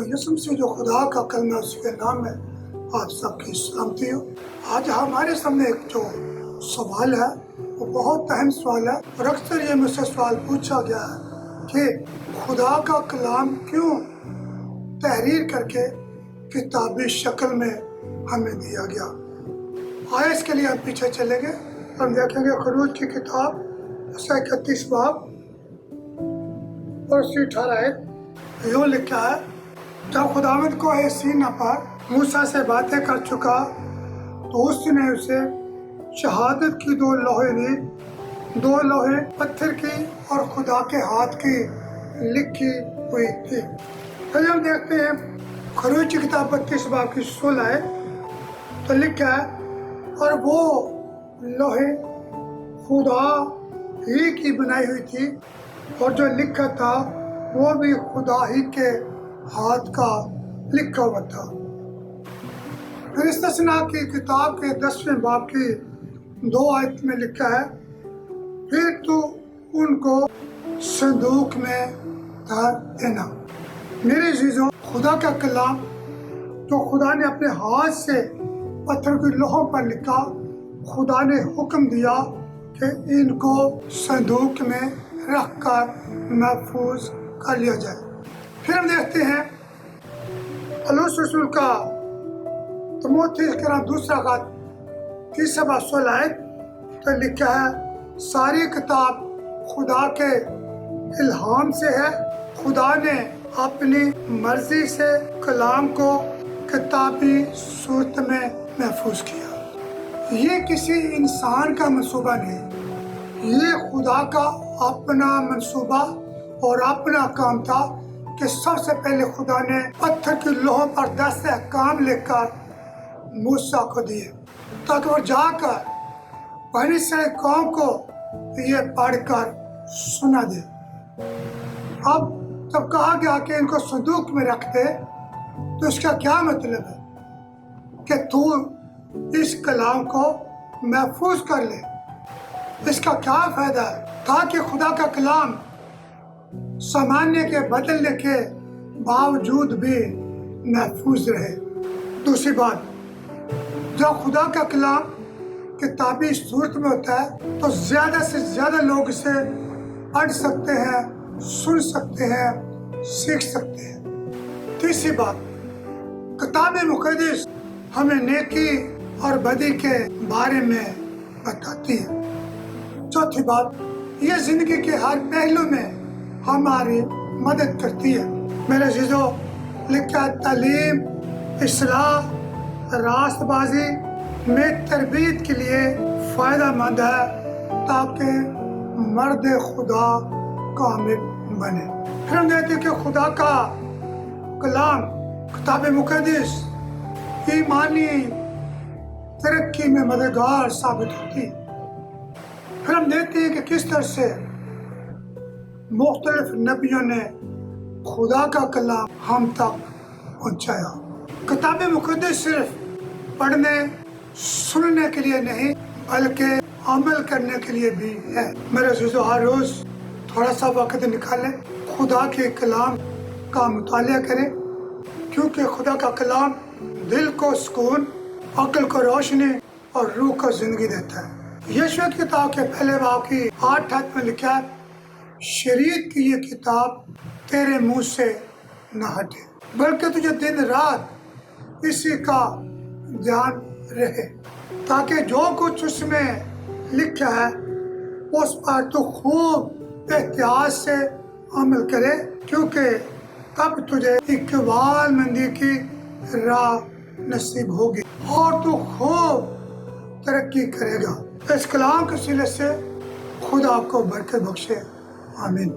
यसुम से जो खुदा का कलमा उसके नाम है, आप सबकी सलामती हो। आज हमारे सामने एक जो सवाल है वो बहुत अहम सवाल है और अक्सर ये मुझसे सवाल पूछा गया है कि खुदा का कलाम क्यों तहरीर करके किताबी शक्ल में हमें दिया गया। आए इसके लिए हम पीछे चलेंगे, हम देखेंगे खरूज की किताब 31 बाब और 18 यूँ लिखा है, जब खुदावंद को सीना पर मूसा से बातें कर चुका तो उसने उसे शहादत की 2 लोहे दी, 2 लोहे पत्थर की और खुदा के हाथ की लिखी हुई थी। तो हम देखते हैं खरूज की किताब 32 बाब की 16 है, तो लिखा है, और वो लोहे खुदा ही की बनाई हुई थी और जो लिखा था वो भी खुदा ही के हाथ का लिखा हुआ था। फिर इस्तिस्ना की किताब के 10वें बाब की 2 आयत में लिखा है, फिर तू उनको संदूक में धर देना। मेरे अज़ीज़ों, खुदा का कलाम जो खुदा ने अपने हाथ से पत्थर की लोहों पर लिखा, खुदा ने हुक्म दिया कि इनको संदूक में रख कर महफूज कर लिया जाए। फिर हम देखते हैं पौलुस रसूल का तीमुथियुस के नाम दूसरा खत 3 बाब 16 आयत, तो लिखा है, सारी किताब खुदा के इल्हाम से है, खुदा ने अपनी मर्जी से कलाम को किताबी सूरत में महफूज किया। ये किसी इंसान का मंसूबा नहीं, ये खुदा का अपना मंसूबा और अपना काम था कि सबसे पहले खुदा ने पत्थर की लोहों पर 10 अहकाम लिखकर मूसा को दिए ताकि वो जाकर बनी इस्राएल कौम को ये पढ़कर सुना दे। अब जब कहा गया कि इनको संदूक में रख दे, तो इसका क्या मतलब है कि तू इस कलाम को महफूज कर ले। इसका क्या फायदा है? ताकि खुदा का कलाम सामान्य के बदलने के बावजूद भी महफूज रहे। दूसरी बात, जब खुदा का कलाम किताबी सूरत में होता है तो ज्यादा से ज्यादा लोग इसे पढ़ सकते हैं, सुन सकते हैं, सीख सकते हैं। तीसरी बात, किताब मुक़द्दस हमें नेकी और बदी के बारे में बताती है। चौथी बात, ये जिंदगी के हर पहलू में हमारी मदद करती है। मेरे अज़ीज़ों, लिखा तालीम, इस्लाह, रास्तबाजी में तरबियत के लिए फ़ायदा मंद है ताकि मर्द खुदा कामिल बने। फिर हम देखते हैं कि खुदा का कलाम किताब मुक़द्दस ईमानी तरक्की में मददगार साबित होती है। फिर हम देखते हैं कि किस तरह से मुख्तलिफ नबियों ने खुदा का कलाम हम तक पहुँचाया। किताब मुक़द्दस सिर्फ पढ़ने सुनने के लिए नहीं बल्कि अमल करने के लिए भी है। मेरे अज़ीज़ों, हर रोज़ थोड़ा सा वक्त निकालें, खुदा के कलाम का मुतालिया करें, क्योंकि खुदा का कलाम दिल को सुकून, अक्ल को रोशनी और रूह को जिंदगी देता है। यशूआ की किताब के पहले बाब की 8 आयत में लिखा है, शरीयत की ये किताब तेरे मुंह से न हटे, बल्कि तुझे दिन रात इसी का ध्यान रहे, ताकि जो कुछ उसमें लिखा है उस पर तो खूब एहतियात से अमल करे, क्योंकि तब तुझे इकबाल मंदी की राह नसीब होगी और तू खूब तरक्की करेगा। इस कलाम के सिले से खुदा आपको बरकत बख्शे। आमीन।